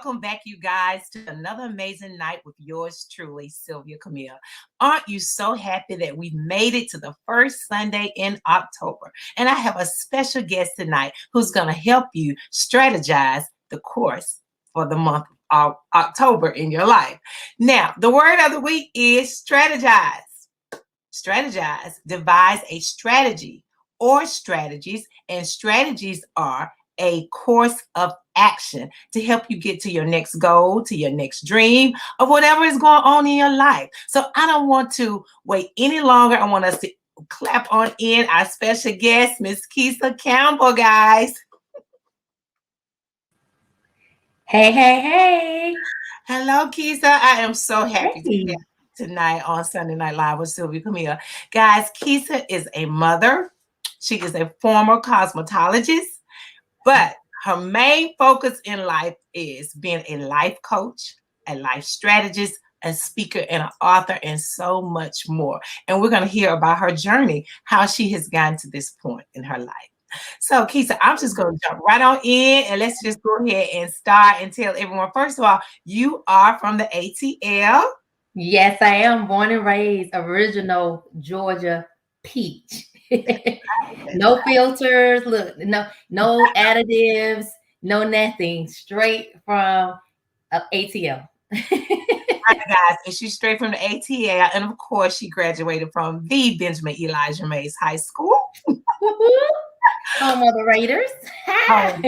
welcome back, you guys, to another amazing night with yours truly, Sylvia Camille. Aren't you so happy that we made it to the first Sunday in October? And I have a special guest tonight who's going to help you strategize the course for the month of October in your life. Now, the word of the week is strategize. Strategize, devise a strategy or strategies, and strategies are a course of action to help you get to your next goal, to your next dream, or whatever is going on in your life. So I don't want to wait any longer. I want us to clap on in our special guest, Miss Keisa Campbell, guys. Hey, hey, hey. Hello, Keisa. I am so happy to Hey. be tonight on Sunday Night Live with Sylvia Camille. Guys, Keisa is a mother. She is a former cosmetologist, but her main focus in life is being a life coach, a life strategist, a speaker, and an author, and so much more. And we're going to hear about her journey, how she has gotten to this point in her life. So, Keisa, I'm just going to jump right on in and let's just go ahead and start and tell everyone. First of all, you are from the ATL. Yes, I am born and raised original Georgia peach. No filters, look, no additives, no nothing. Straight from ATL. Right, guys, and she's straight from the ATL, and of course, she graduated from the Benjamin Elijah Mays High School. Home of the Raiders. Oh,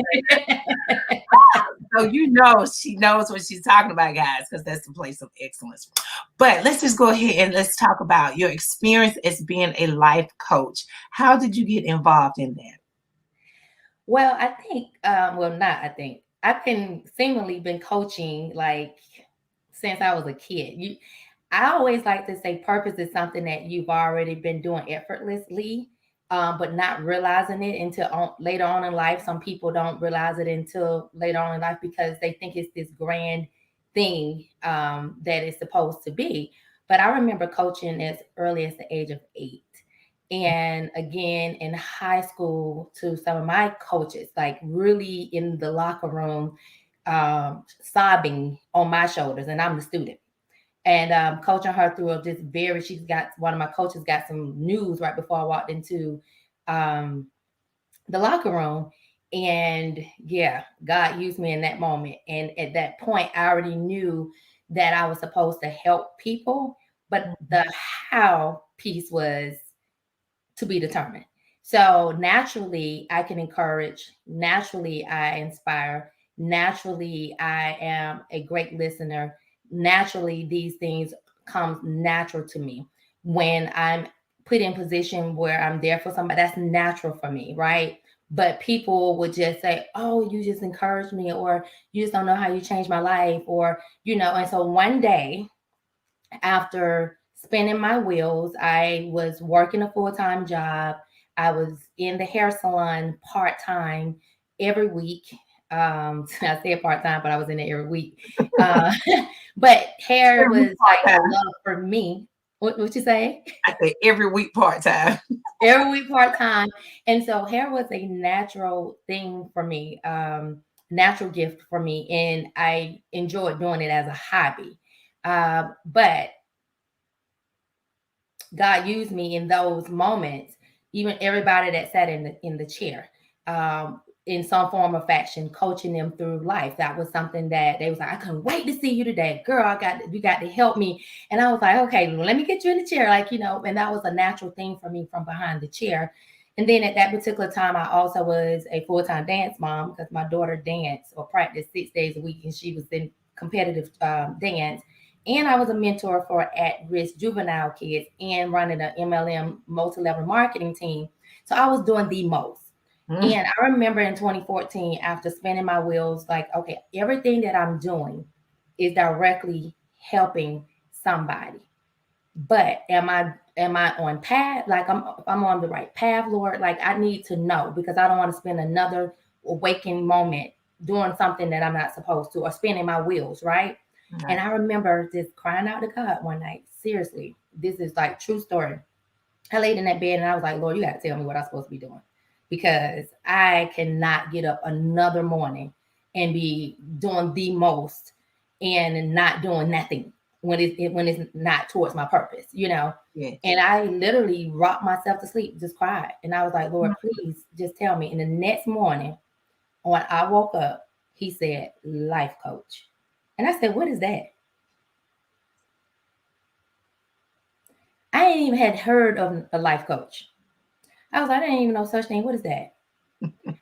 so you know she knows what she's talking about, guys, because that's the place of excellence. But let's just go ahead and let's talk about your experience as being a life coach. How did you get involved in that? Well, I think, not I think. I've seemingly been coaching like since I was a kid. I always like to say purpose is something that you've already been doing effortlessly, but not realizing it until later on in life. Some people don't realize it until later on in life because they think it's this grand thing that it's supposed to be. But I remember coaching as early as the age of 8. And again, in high school, to some of my coaches, like really in the locker room, sobbing on my shoulders, and I'm the student. And coaching her through she's got one of my coaches got some news right before I walked into um, the locker room. And yeah, God used me in that moment. And at that point, I already knew that I was supposed to help people, but the how piece was to be determined. So naturally, I can encourage. Naturally, I inspire. Naturally, I am a great listener. Naturally, these things come natural to me when I'm put in position where I'm there for somebody. That's natural for me, right? But people would just say, "Oh, you just encouraged me," or "You just don't know how you changed my life," or And so one day, after spinning my wheels, I was working a full-time job. I was in the hair salon part-time every week. I said part-time, but I was in it every week. Uh, but hair was like love for me. What you say? I say every week part time. Every week part-time. And so hair was a natural thing for me, natural gift for me. And I enjoyed doing it as a hobby. But God used me in those moments, even everybody that sat in the chair, in some form of fashion, coaching them through life. That was something that they was like, I couldn't wait to see you today, girl. You got to help me. And I was like, okay, well, let me get you in the chair, and that was a natural thing for me from behind the chair. And then at that particular time, I also was a full-time dance mom because my daughter danced or practiced 6 days a week, and she was in competitive dance. And I was a mentor for at-risk juvenile kids and running an MLM multi-level marketing team. So I was doing the most. And I remember in 2014, after spinning my wheels, like, okay, everything that I'm doing is directly helping somebody. But am I on path? Like I'm on the right path, Lord. Like I need to know because I don't want to spend another waking moment doing something that I'm not supposed to or spinning my wheels, right? And I remember just crying out to God one night. Seriously, this is like true story. I laid in that bed and I was like, Lord, you got to tell me what I'm supposed to be doing because I cannot get up another morning and be doing the most and not doing nothing when it's not towards my purpose, Yeah. And I literally rocked myself to sleep, just cried. And I was like, Lord, please just tell me. And the next morning when I woke up, he said, life coach. And I said, what is that? I ain't even had heard of a life coach. I was like, I didn't even know such thing. What is that?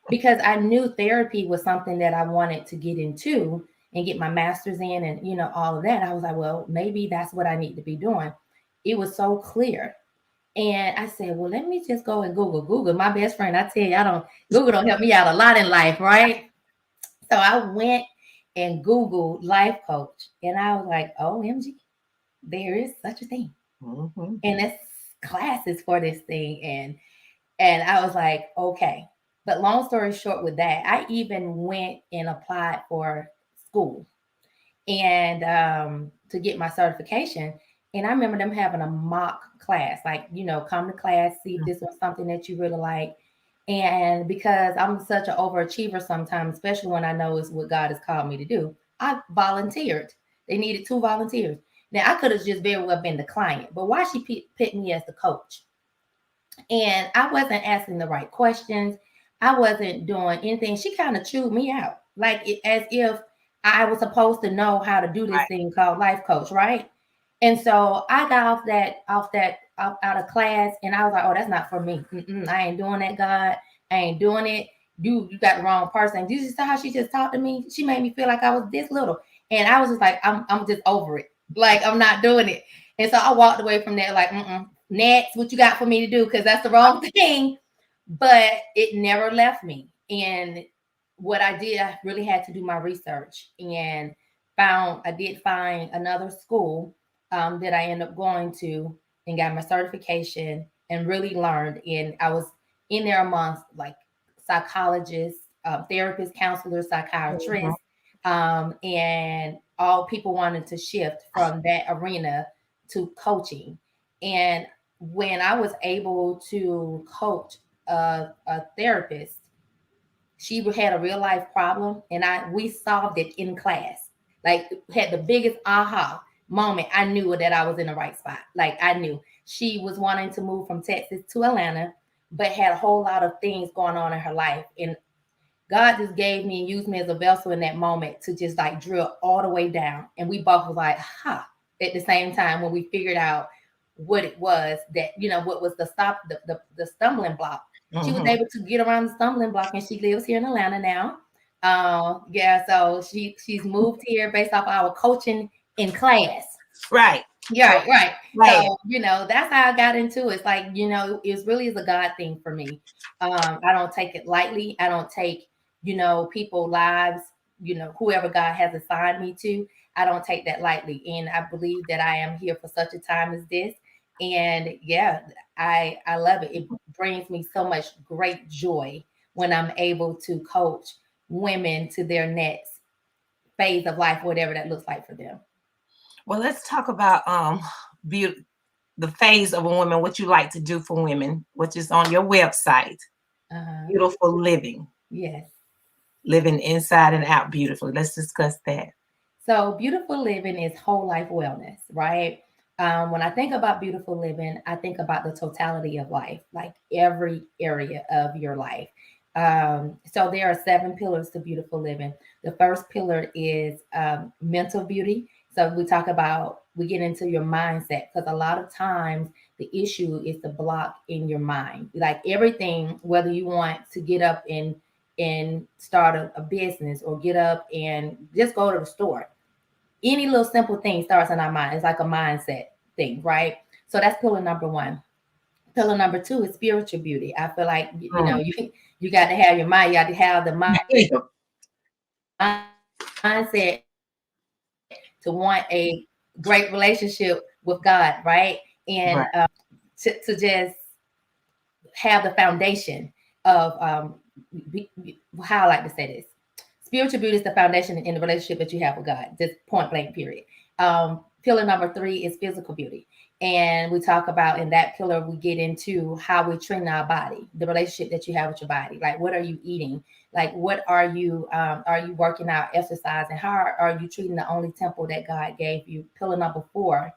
Because I knew therapy was something that I wanted to get into and get my master's in and, all of that. I was like, well, maybe that's what I need to be doing. It was so clear. And I said, well, let me just go and Google. My best friend, I tell you, Google don't help me out a lot in life, right? So I went and Googled life coach. And I was like, OMG, there is such a thing. Mm-hmm. And it's classes for this thing. And I was like, okay. But long story short with that, I even went and applied for school and to get my certification. And I remember them having a mock class, like, come to class, see if this was something that you really like. And because I'm such an overachiever sometimes, especially when I know it's what God has called me to do, I volunteered. They needed 2 volunteers. Now, I could have just very well been the client, but why she picked me as the coach? And I wasn't asking the right questions. I wasn't doing anything. She kind of chewed me out, as if I was supposed to know how to do this Right. thing called life coach, right? And so I got out of class, and I was like, "Oh, that's not for me. I ain't doing that, God. I ain't doing it. You got the wrong person." Did you see how she just talked to me? She made me feel like I was this little, and I was just like, "I'm just over it. Like I'm not doing it." And so I walked away from that, like, next, what you got for me to do? Because that's the wrong thing. But it never left me. And what I did, I really had to do my research and I did find another school that I ended up going to and got my certification and really learned. And I was in there amongst like psychologists, therapists, counselors, Mm-hmm. psychiatrists, and all people wanted to shift from that arena to coaching. And when I was able to coach a therapist, she had a real life problem, and we solved it in class. Like had the biggest aha moment. I knew that I was in the right spot. Like I knew she was wanting to move from Texas to Atlanta, but had a whole lot of things going on in her life, and God just gave me and used me as a vessel in that moment to just like drill all the way down. And we both were like, at the same time when we figured out what it was that, what was the stumbling block. She was Mm-hmm. able to get around the stumbling block, and she lives here in Atlanta now. Yeah, so she's moved here based off our coaching in class. Right. Yeah, right. Right. So, that's how I got into it. It's like, it really is a God thing for me. I don't take it lightly. I don't take, people's lives, whoever God has assigned me to, I don't take that lightly. And I believe that I am here for such a time as this. And yeah, I love it. It brings me so much great joy when I'm able to coach women to their next phase of life, whatever that looks like for them. Well, let's talk about beauty, the phase of a woman, what you like to do for women, which is on your website. Beautiful living. Yes. Living inside and out beautifully. Let's discuss that. So, beautiful living is whole life wellness, right? When I think about beautiful living, I think about the totality of life, like every area of your life. So, there are 7 pillars to beautiful living. The first pillar is mental beauty. So, we get into your mindset because a lot of times the issue is the block in your mind. Like everything, whether you want to get up and start a business or get up and just go to the store, any little simple thing starts in our mind. It's like a mindset thing, right? So that's pillar number 1. Pillar number 2 is spiritual beauty. I feel like you got to have your mind. You got to have the mindset to want a great relationship with God, right? And Right. to just have the foundation of how I like to say this. Spiritual beauty is the foundation in the relationship that you have with God. Just point blank, period. pillar number 3 is physical beauty. And we talk about in that pillar, we get into how we train our body, the relationship that you have with your body. Like, what are you eating? Like, what are you working out, exercising? How are you treating the only temple that God gave you? Pillar number 4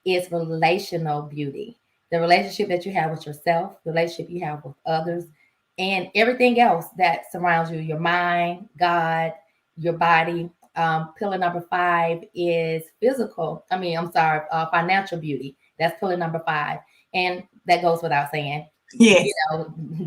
is relational beauty, the relationship that you have with yourself, the relationship you have with others, and everything else that surrounds you, your mind, God, your body. Pillar number 5 is financial beauty. That's pillar number 5. And that goes without saying, Yes.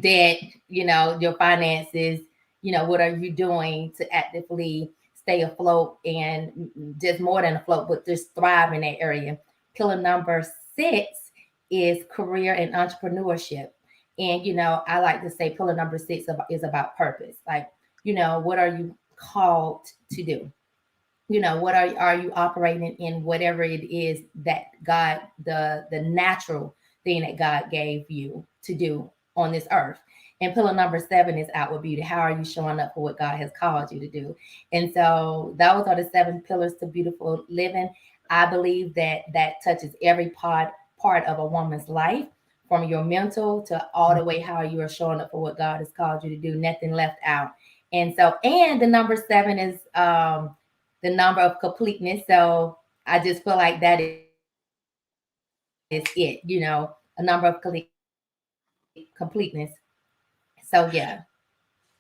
debt, your finances, what are you doing to actively stay afloat and just more than afloat, but just thrive in that area. Pillar number 6 is career and entrepreneurship. And, I like to say pillar number 6 is about purpose. Like, what are you called to do? What are you operating in, whatever it is that God, the natural thing that God gave you to do on this earth. And pillar number 7 is outward beauty. How are you showing up for what God has called you to do? And so those are the 7 pillars to beautiful living. I believe that touches every part of a woman's life, from your mental to all the way how you are showing up for what God has called you to do, nothing left out. And the number 7 is the number of completeness. So I just feel like that is it, a number of completeness. So yeah.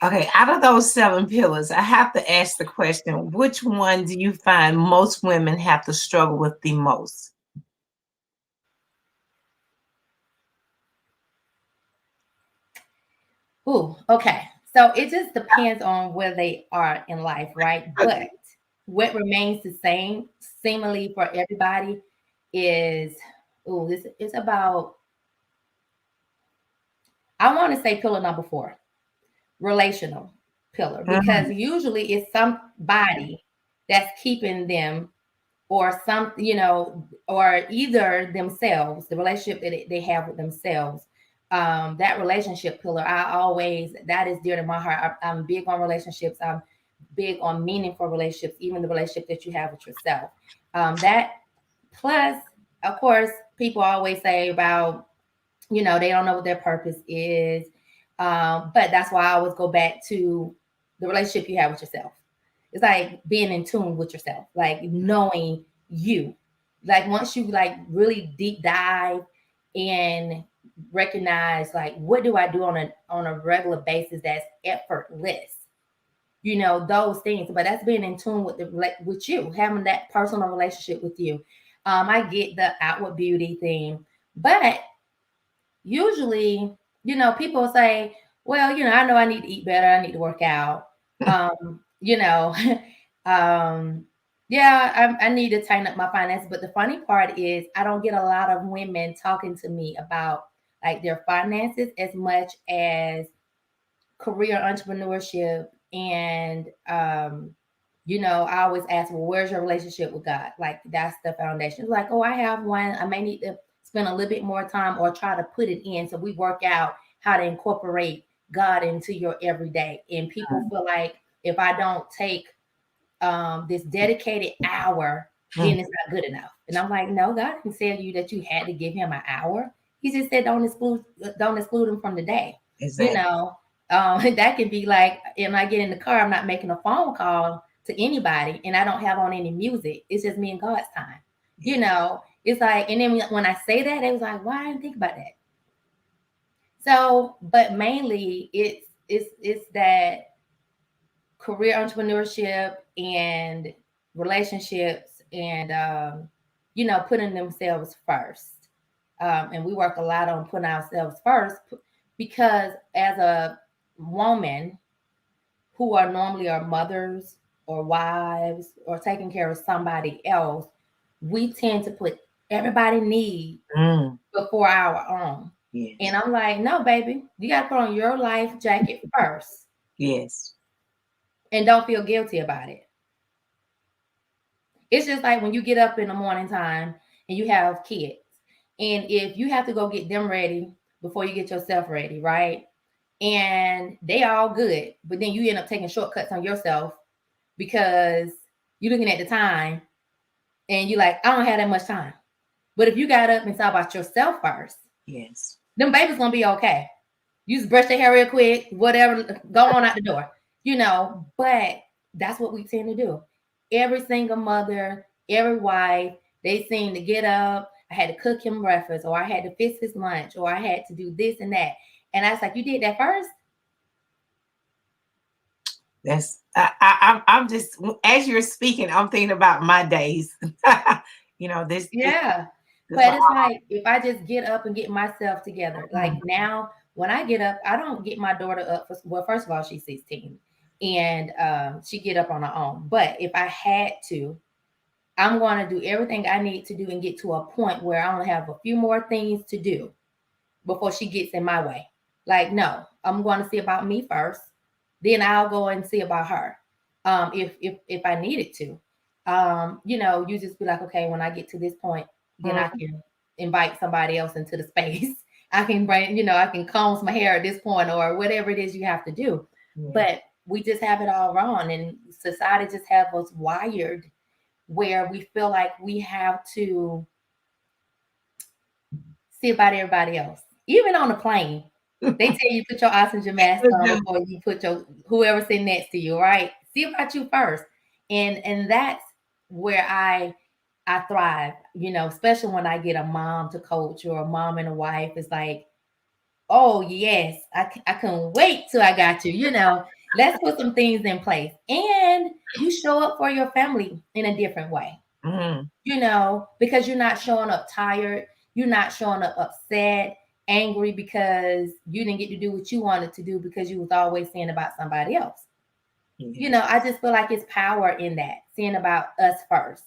Okay, out of those 7 pillars, I have to ask the question, which one do you find most women have to struggle with the most? Ooh, okay. So it just depends on where they are in life, right? But what remains the same, seemingly for everybody, is this is about, I want to say pillar number 4, relational pillar, because usually it's somebody that's keeping them, or or either themselves, the relationship that they have with themselves. That relationship pillar, that is dear to my heart. I'm big on relationships. I'm big on meaningful relationships, even the relationship that you have with yourself. That plus, of course, people always say about, they don't know what their purpose is. But that's why I always go back to the relationship you have with yourself. It's like being in tune with yourself, like knowing you. Like once you like really deep dive and recognize, like, what do I do on a regular basis that's effortless? Those things. But that's being in tune with you, having that personal relationship with you. I get the outward beauty thing, but usually, people say, well, I know I need to eat better. I need to work out. Yeah, I need to tighten up my finances. But the funny part is I don't get a lot of women talking to me about like their finances as much as career, entrepreneurship. And, I always ask, well, where's your relationship with God? Like, that's the foundation. It's like, oh, I have one. I may need to spend a little bit more time or try to put it in. So we work out how to incorporate God into your everyday. And people feel like if I don't take this dedicated hour, then it's not good enough. And I'm like, no, God didn't tell you that you had to give him an hour. He just said don't exclude him from the day. Exactly. That can be like, when I get in the car, I'm not making a phone call to anybody and I don't have on any music. It's just me and God's time. It's like, and then when I say that, it was like, why I didn't think about that? So, but mainly it's that career, entrepreneurship, and relationships, and putting themselves first. And we work a lot on putting ourselves first, because as a woman who are normally our mothers or wives or taking care of somebody else, we tend to put everybody need before our own. Yes. And I'm like, no, baby, you got to put on your life jacket first. Yes. And don't feel guilty about it. It's just like when you get up in the morning time and you have kids, and if you have to go get them ready before you get yourself ready, right? And they are all good, but then you end up taking shortcuts on yourself because you're looking at the time and you like, I don't have that much time. But if you got up and thought about yourself first, Yes. them babies gonna be okay. You just brush their hair real quick, whatever, go on out the door, but that's what we tend to do. Every single mother, every wife, they seem to get up. I had to cook him breakfast, or I had to fix his lunch, or I had to do this and that. And I was like, you did that first? That's I'm just, as you're speaking, I'm thinking about my days. This Yeah. this But what it's like, if I just get up and get myself together, like now, when I get up, I don't get my daughter up. Well, first of all, she's 16 and she get up on her own. But if I had to, I'm going to do everything I need to do and get to a point where I only have a few more things to do before she gets in my way. Like, no, I'm going to see about me first. Then I'll go and see about her. If I needed to. You just be like, okay, when I get to this point, then I can invite somebody else into the space. I can bring, I can comb my hair at this point, or whatever it is you have to do. Yeah. But we just have it all wrong, and society just have us wired where we feel like we have to see about everybody else. Even on the plane, they tell you put your oxygen mask on before you put your whoever sitting next to you, right? See about you first. And that's where I thrive, especially when I get a mom to coach or a mom and a wife. It's like, oh yes, I couldn't wait till I got you, let's put some things in place. And you show up for your family in a different way, because you're not showing up tired. You're not showing up upset, angry because you didn't get to do what you wanted to do because you was always saying about somebody else. I just feel like it's power in that, seeing about us first.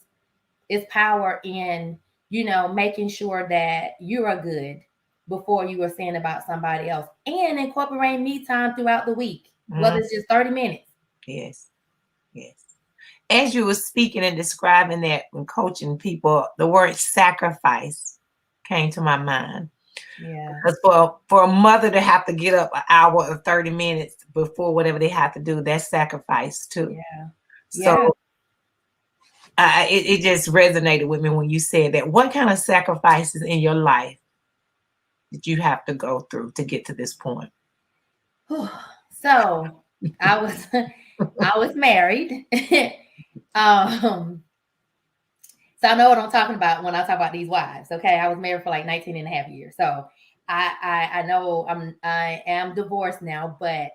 It's power in, making sure that you are good before you are saying about somebody else, and incorporating me time throughout the week, whether it's just 30 minutes. Yes. Yes. As you were speaking and describing that when coaching people, the word sacrifice came to my mind. Yeah. Because for a mother to have to get up an hour or 30 minutes before whatever they have to do, that's sacrifice too. Yeah. So it just resonated with me when you said that. What kind of sacrifices in your life did you have to go through to get to this point? So I was married. So I know what I'm talking about when I talk about these wives. Okay. I was married for like 19 and a half years. So I know I am divorced now, but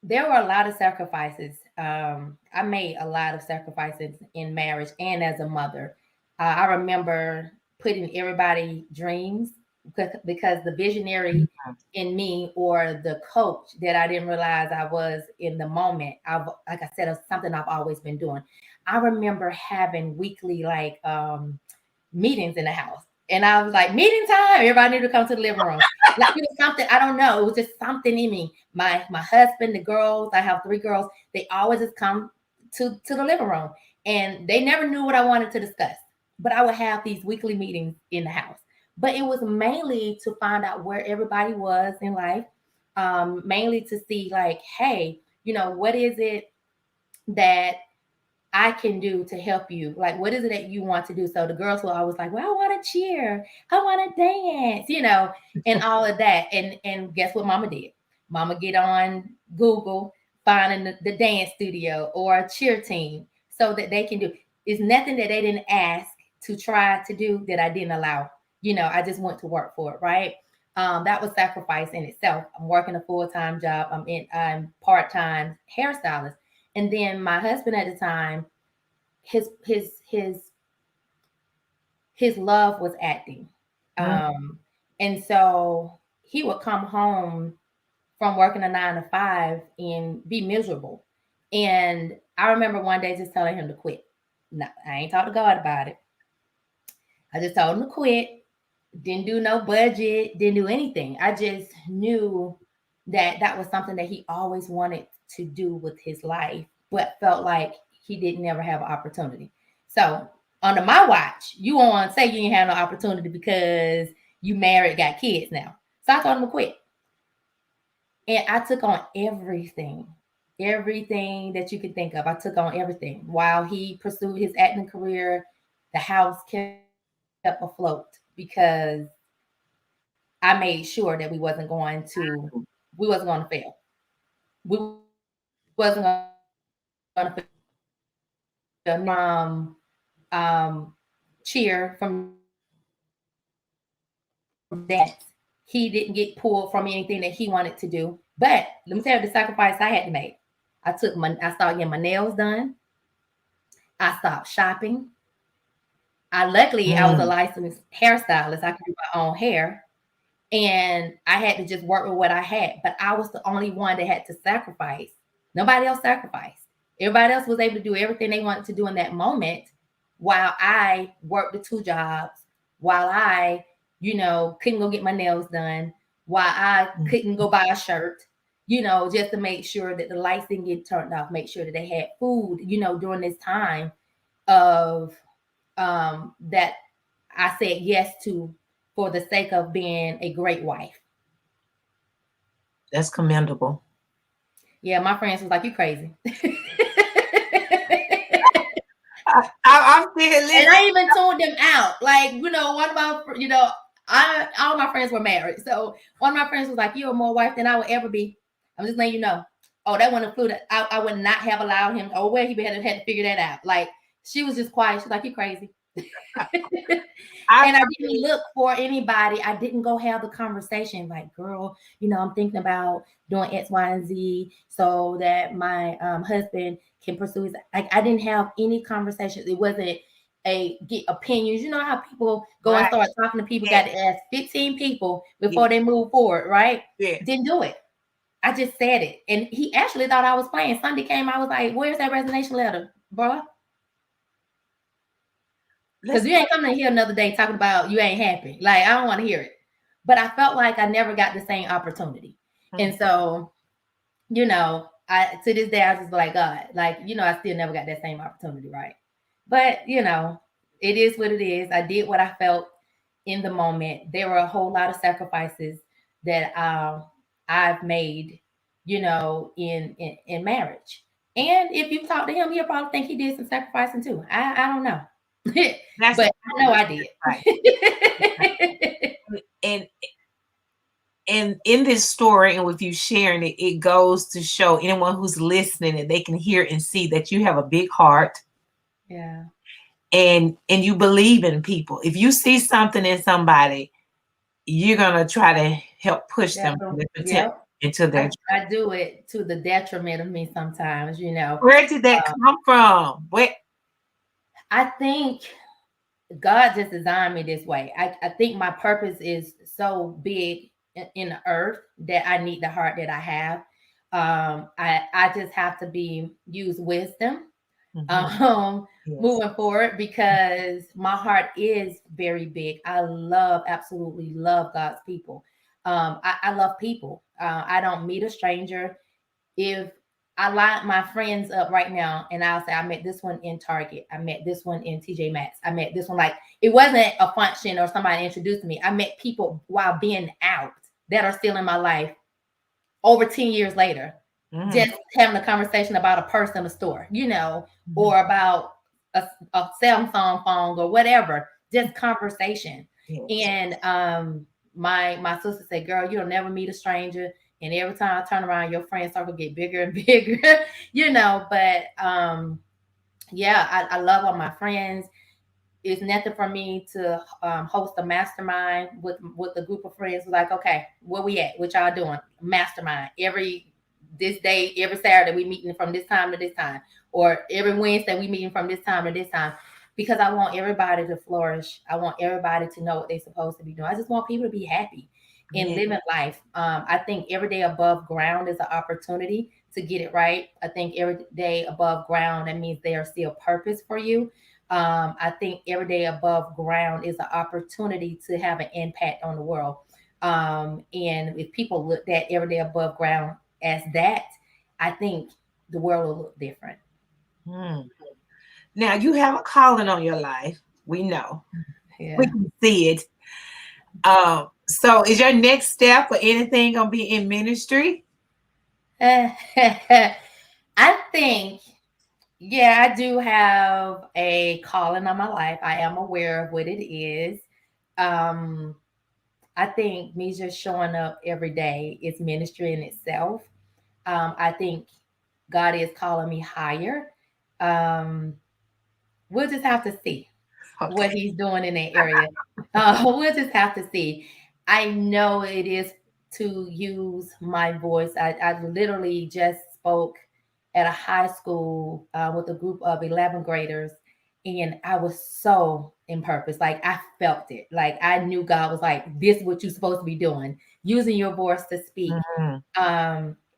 there were a lot of sacrifices. I made a lot of sacrifices in marriage and as a mother. I remember putting everybody's dreams, because the visionary in me, or the coach that I didn't realize I was in the moment, like I said, it's something I've always been doing. I remember having weekly meetings in the house. And I was like, meeting time. Everybody need to come to the living room. Like, it was something, I don't know. It was just something in me. My husband, the girls, I have 3 girls. They always just come to the living room. And they never knew what I wanted to discuss. But I would have these weekly meetings in the house. But it was mainly to find out where everybody was in life. Mainly to see like, hey, what is it that I can do to help you? Like, what is it that you want to do? So the girls were always like, well, I want to cheer. I want to dance, and all of that. And guess what Mama did? Mama get on Google, finding the dance studio or a cheer team so that they can do. It's nothing that they didn't ask to try to do that I didn't allow. I just went to work for it, right? That was sacrifice in itself. I'm working a full-time job. I'm part-time hairstylist. And then my husband at the time, his love was acting. And so he would come home from working a 9 to 5 and be miserable. And I remember one day just telling him to quit. No, I ain't talked to God about it. I just told him to quit. Didn't do no budget, didn't do anything. I just knew that was something that he always wanted to do with his life, but felt like he didn't ever have an opportunity. So under my watch, you want to say you didn't have no opportunity because you married, got kids now. So I told him to quit. And I took on everything everything that you could think of. I took on everything. While he pursued his acting career, the house kept afloat because I made sure that we wasn't going to fail. We wasn't going to fail. Cheer from that. He didn't get pulled from anything that he wanted to do. But let me tell you the sacrifice I had to make. I started getting my nails done. I stopped shopping. Luckily I was a licensed hairstylist. I could do my own hair. And I had to just work with what I had. But I was the only one that had to sacrifice. Nobody else sacrificed. Everybody else was able to do everything they wanted to do in that moment, while I worked the 2 jobs, while I, couldn't go get my nails done, while I couldn't go buy a shirt, just to make sure that the lights didn't get turned off, make sure that they had food, during this time of that I said yes to, for the sake of being a great wife. That's commendable. Yeah, my friends was like, "You crazy." I'm still listening. And I even tuned them out. Like, one of my, all my friends were married. So one of my friends was like, "You're more wife than I would ever be." I'm just letting you know. Oh, that one flew that I would not have allowed him. Oh, where he had to figure that out. Like, she was just quiet. She's like, "You crazy." And I didn't look for anybody. I didn't go have the conversation like, "Girl, I'm thinking about doing X, Y, and Z so that my husband can pursue his." I didn't have any conversations. It wasn't get opinions. You know how people go and start talking to people, got to ask 15 people before they move forward, right? Yeah. Didn't do it. I just said it. And he actually thought I was playing. Sunday came, I was like, "Where's that resignation letter, bro?" Because you ain't coming here another day talking about you ain't happy. Like, I don't want to hear it. But I felt like I never got the same opportunity. And so, to this day, I just be like, God, like, I still never got that same opportunity, right? But, it is what it is. I did what I felt in the moment. There were a whole lot of sacrifices that I've made, in marriage. And if you talk to him, he'll probably think he did some sacrificing too. I don't know. But I know I did. Right. And in this story, and with you sharing it, it goes to show anyone who's listening that they can hear and see that you have a big heart. Yeah. And you believe in people. If you see something in somebody, you're gonna try to help push them into their. I do it to the detriment of me sometimes. Where did that come from? I think God just designed me this way. I think my purpose is so big in the earth that I need the heart that I have. I just have to use wisdom moving forward, because my heart is very big. I absolutely love God's people. I love people. I don't meet a stranger. If I line my friends up right now and I'll say, I met this one in Target. I met this one in TJ Maxx. I met this one. Like, it wasn't a function or somebody introduced me. I met people while being out that are still in my life over 10 years later. Just having a conversation about a purse in the store, or about a Samsung phone or whatever, just conversation. Yes. And my sister said, "Girl, you'll never meet a stranger. And every time I turn around, your friend circle get bigger and bigger," But I love all my friends. It's nothing for me to host a mastermind with a group of friends. Like, okay, where we at? What y'all doing? Mastermind this day, every Saturday we meeting from this time to this time, or every Wednesday we meeting from this time to this time, because I want everybody to flourish. I want everybody to know what they're supposed to be doing. I just want people to be happy in living life. I think every day above ground is an opportunity to get it right. I think every day above ground, that means there is still purpose for you. I think every day above ground is an opportunity to have an impact on the world. And if people looked at every day above ground as that, I think the world will look different. Now, you have a calling on your life. We know. Yeah. We can see it. So is your next step or anything going to be in ministry? I think, yeah, I do have a calling on my life. I am aware of what it is. Um, I think me just showing up every day is ministry in itself. I think God is calling me higher. Um, we'll just have to see what Okay. He's doing in that area. We'll just have to see. I know it is to use my voice. I literally just spoke at a high school with a group of 11th graders, and I was so in purpose. Like I felt it. Like I knew God was like, "This is what you're supposed to be doing, using your voice to speak." Mhm.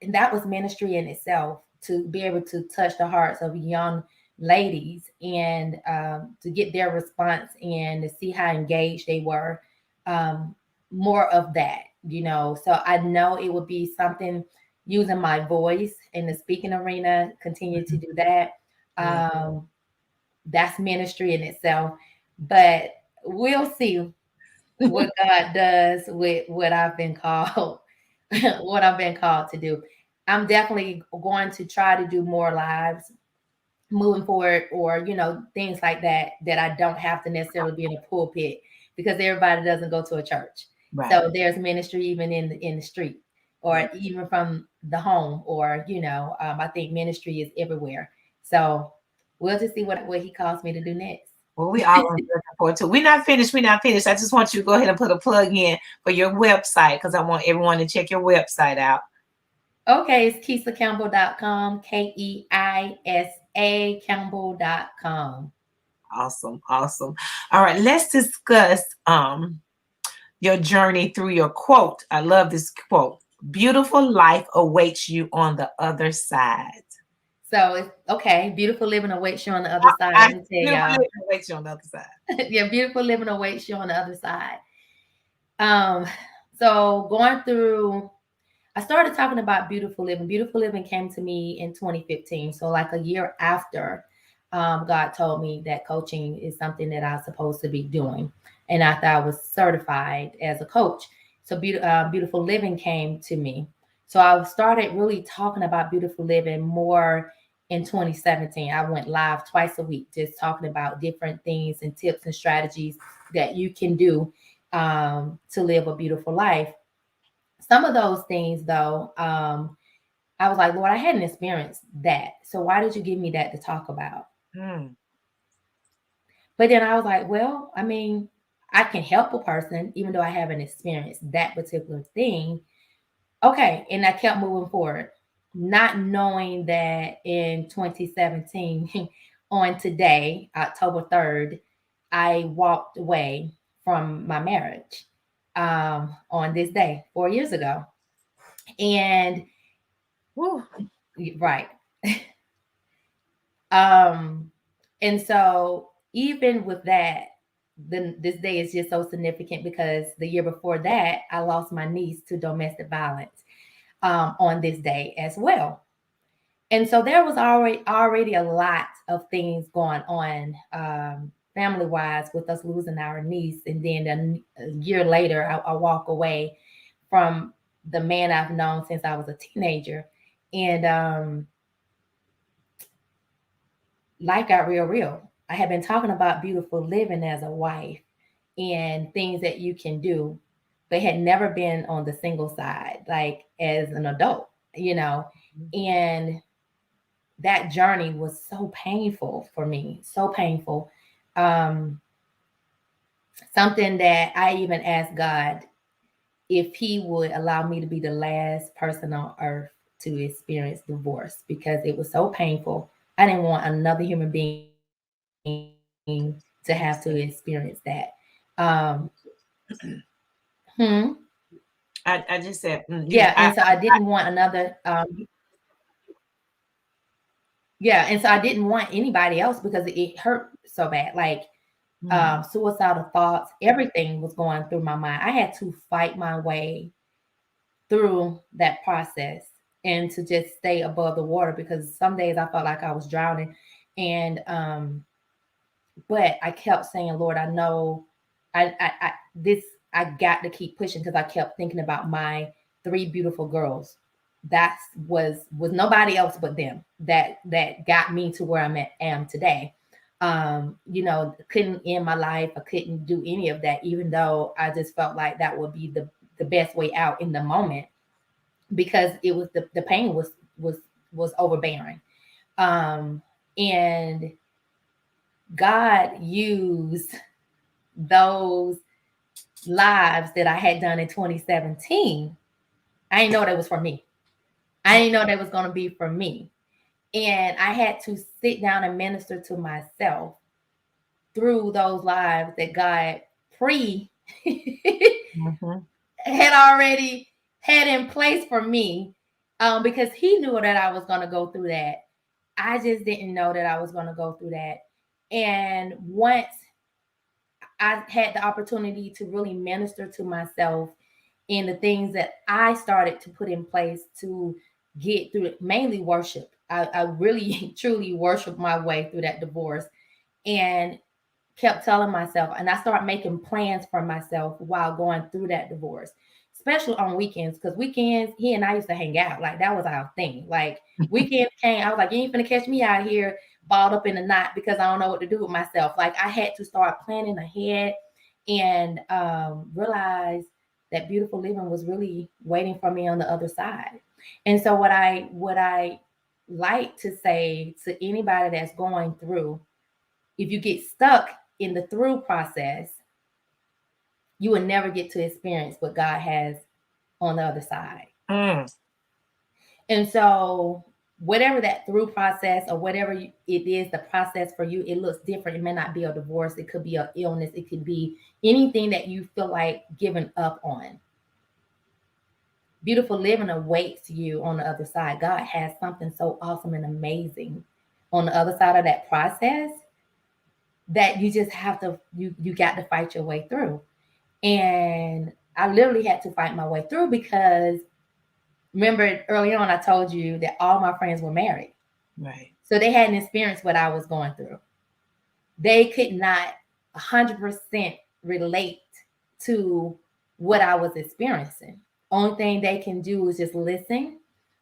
And that was ministry in itself, to be able to touch the hearts of young ladies, and to get their response and to see how engaged they were. um, More of that, so I know it would be something, using my voice in the speaking arena, continue to do that. Yeah. um, that's ministry in itself, but we'll see what God does with what I've been called, what I've been called to do. I'm definitely going to try to do more lives moving forward, or things like that, that I don't have to necessarily be in a pulpit, because everybody doesn't go to a church. Right. So there's ministry even in the street, Yeah. or even from the home, or I think ministry is everywhere. So we'll just see what he calls me to do next. Well, we all gonna be looking forward to. We're not finished. We're not finished. I just want you to go ahead and put a plug in for your website because I want everyone to check your website out. Okay, it's KeisaCampbell.com, Keisa Campbell.com. Awesome, awesome. All right, let's discuss your journey through your quote. I love this quote. Beautiful life awaits you on the other side. So it's okay. Beautiful living awaits you on the other side. Let me tell Beautiful y'all. life awaits you on the other side. Yeah, beautiful living awaits you on the other side. Um, so going through, I started talking about beautiful living. Beautiful living came to me in 2015. So like a year after, God told me that coaching is something that I was supposed to be doing, and after I was certified as a coach. So beautiful living came to me. So I started really talking about beautiful living more in 2017. I went live twice a week, just talking about different things and tips and strategies that you can do to live a beautiful life. Some of those things, though, I was like, Lord, I hadn't experienced that. So why did you give me that to talk about? Hmm. But then I was like, well, I mean, I can help a person even though I haven't experienced that particular thing. Okay. And I kept moving forward, not knowing that in 2017, on today, October 3rd, I walked away from my marriage on this day 4 years ago. And Woo. right. Um, and so even with that, then this day is just so significant because the year before that, I lost my niece to domestic violence on this day as well. And so there was already a lot of things going on family wise with us losing our niece, and then a year later, I walk away from the man I've known since I was a teenager, and life got real. I had been talking about beautiful living as a wife and things that you can do, but had never been on the single side, like as an adult, you know. And that journey was so painful for me, so painful. Um, Something that I even asked God if He would allow me to be the last person on earth to experience divorce because it was so painful. I didn't want another human being to have to experience that. Hmm. I just said Yeah, and so I didn't want another. Yeah, and so I didn't want anybody else because it hurt so bad. Like mm, suicidal thoughts, everything was going through my mind. I had to fight my way through that process and to just stay above the water because some days I felt like I was drowning. And but I kept saying, Lord, I know I this I got to keep pushing because I kept thinking about my three beautiful girls that was nobody else but them that got me to where am today. Couldn't end my life. I couldn't do any of that, even though I just felt like that would be the best way out in the moment, because it was the pain was overbearing. And God used those lives that I had done in 2017. I didn't know that was for me. I didn't know that was going to be for me. And I had to sit down and minister to myself through those lives that God had already had in place for me, because he knew that I was going to go through that. I just didn't know that I was going to go through that. And once I had the opportunity to really minister to myself in the things that I started to put in place to get through it, mainly worship. I really truly worshiped my way through that divorce, and kept telling myself, and I started making plans for myself while going through that divorce, especially on weekends, because weekends, he and I used to hang out. Like, that was our thing. Like, weekends came, I was like, you ain't finna catch me out here balled up in a knot because I don't know what to do with myself. Like, I had to start planning ahead and realize that beautiful living was really waiting for me on the other side. And so what I like to say to anybody that's going through, if you get stuck in the through process, you will never get to experience what God has on the other side. And so whatever that through process or whatever it is, the process for you, it looks different. It may not be a divorce. It could be an illness. It could be anything that you feel like giving up on. Beautiful living awaits you on the other side. God has something so awesome and amazing on the other side of that process that you just have to, you got to fight your way through. And I literally had to fight my way through, because remember early on I told you that all my friends were married. Right. So they hadn't experienced what I was going through. They could not 100% relate to what I was experiencing. Only thing they can do is just listen.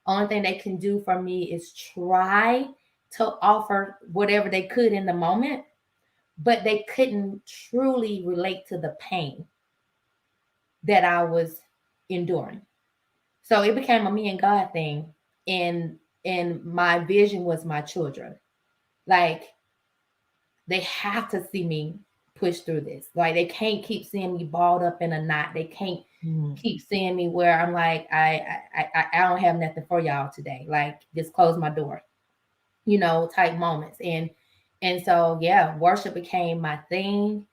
Only thing they can do for me is try to offer whatever they could in the moment, but they couldn't truly relate to the pain that I was enduring. So it became a me and God thing, and my vision was my children. Like, they have to see me push through this. Like, they can't keep seeing me balled up in a knot. They can't keep seeing me where I'm like, I don't have nothing for y'all today. Like, just close my door, type moments. And so, yeah, worship became my thing.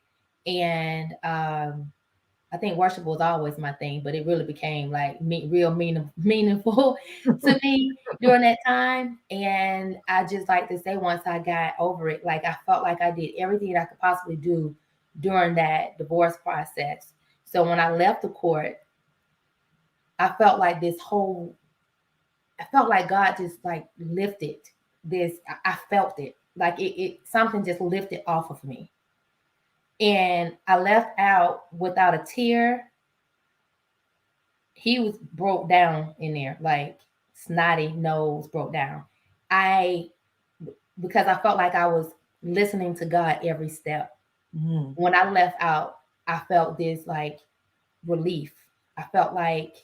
And I think worship was always my thing, but it really became like real meaningful to me during that time. And I just like to say, once I got over it, like, I felt like I did everything I could possibly do during that divorce process. So when I left the court, I felt like God just like lifted this. I felt it. Like it something just lifted off of me. And I left out without a tear. He was broke down in there, like snotty nose broke down. Because I felt like I was listening to God every step. When I left out, I felt this like relief. I felt like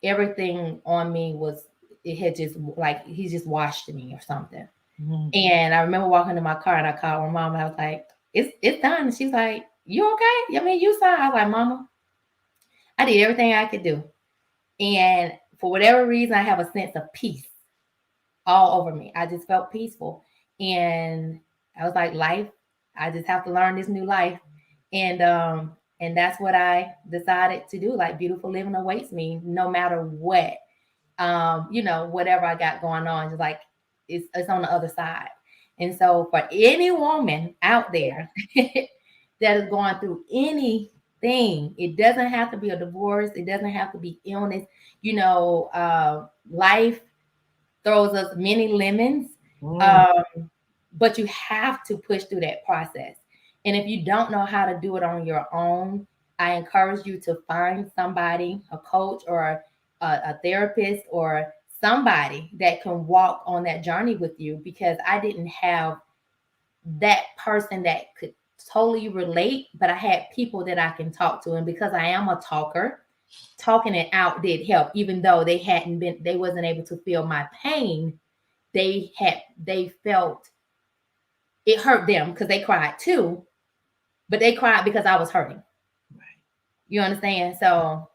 everything on me it had just like, he just washed me or something. And I remember walking to my car and I called my mom and I was like, it's done. And she's like, you okay? I mean, you saw. I was like, Mama, I did everything I could do. And for whatever reason, I have a sense of peace all over me. I just felt peaceful. And I was like, life, I just have to learn this new life. And that's what I decided to do. Like, beautiful living awaits me no matter what, whatever I got going on. Just like, it's on the other side. And so for any woman out there that is going through anything, it doesn't have to be a divorce. It doesn't have to be illness. Life throws us many lemons, but you have to push through that process. And if you don't know how to do it on your own, I encourage you to find somebody, a coach or a therapist or somebody that can walk on that journey with you, because I didn't have that person that could totally relate, but I had people that I can talk to. And because I am a talker, talking it out did help, even though they wasn't able to feel my pain. They felt it hurt them because they cried too, but they cried because I was hurting. Right. You understand? So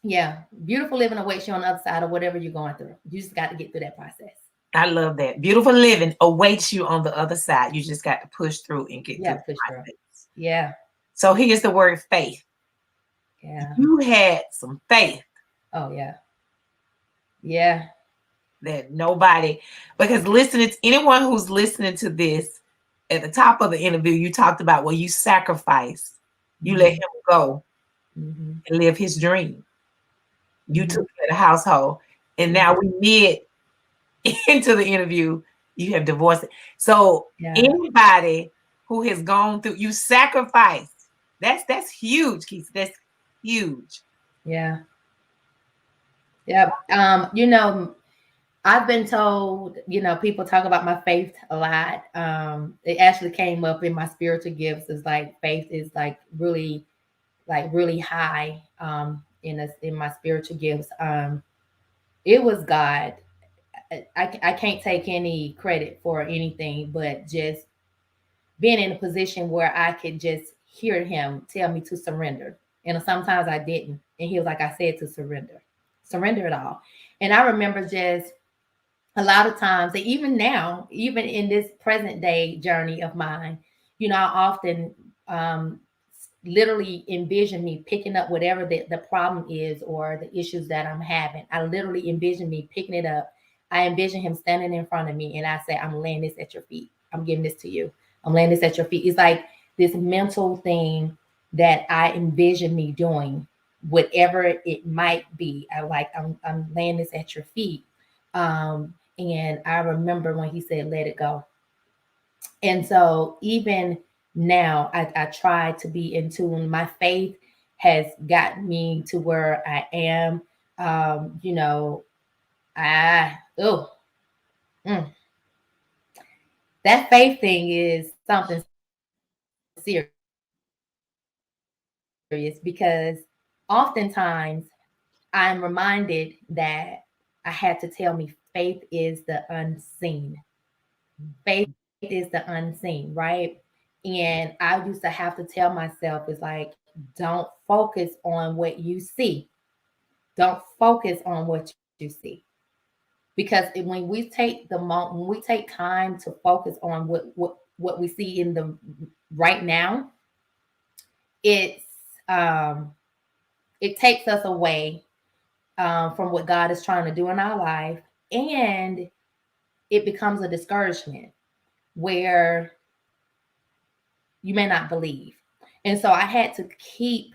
yeah, beautiful living awaits you on the other side of whatever you're going through. You just got to get through that process. I love that. Beautiful living awaits you on the other side. You just got to push through and get through the process. Yeah. So here's the word faith. Yeah. You had some faith. Oh yeah. Yeah. That nobody, because anyone who's listening to this, at the top of the interview, you talked about you sacrificed. You let him go and live his dream. You took care of the household. And now we mid into the interview, you have divorced it. So anybody who has gone through, you sacrificed. That's huge, Keisa. That's huge. Yeah. Yeah. I've been told, people talk about my faith a lot. It actually came up in my spiritual gifts. It's like faith is really high in my spiritual gifts. It was God. I can't take any credit for anything, but just being in a position where I could just hear him tell me to surrender. And sometimes I didn't. And he was like, I said to surrender it all. And I remember just a lot of times, and even now, even in this present day journey of mine, I often literally envision me picking up whatever the problem is or the issues that I'm having. I literally envision me picking it up. I envision him standing in front of me and I say, I'm laying this at your feet. I'm giving this to you. I'm laying this at your feet. It's like this mental thing that I envision me doing, whatever it might be. I'm laying this at your feet. And I remember when he said, let it go. And so even now, I try to be in tune. My faith has gotten me to where I am. That faith thing is something serious, because oftentimes I'm reminded that I had to tell me faith is the unseen. Faith is the unseen, right? And I used to have to tell myself, it's like, don't focus on what you see. Don't focus on what you see. Because when we take when we take time to focus on what we see in the right now, it takes us away from what God is trying to do in our life, and it becomes a discouragement where you may not believe. And so I had to keep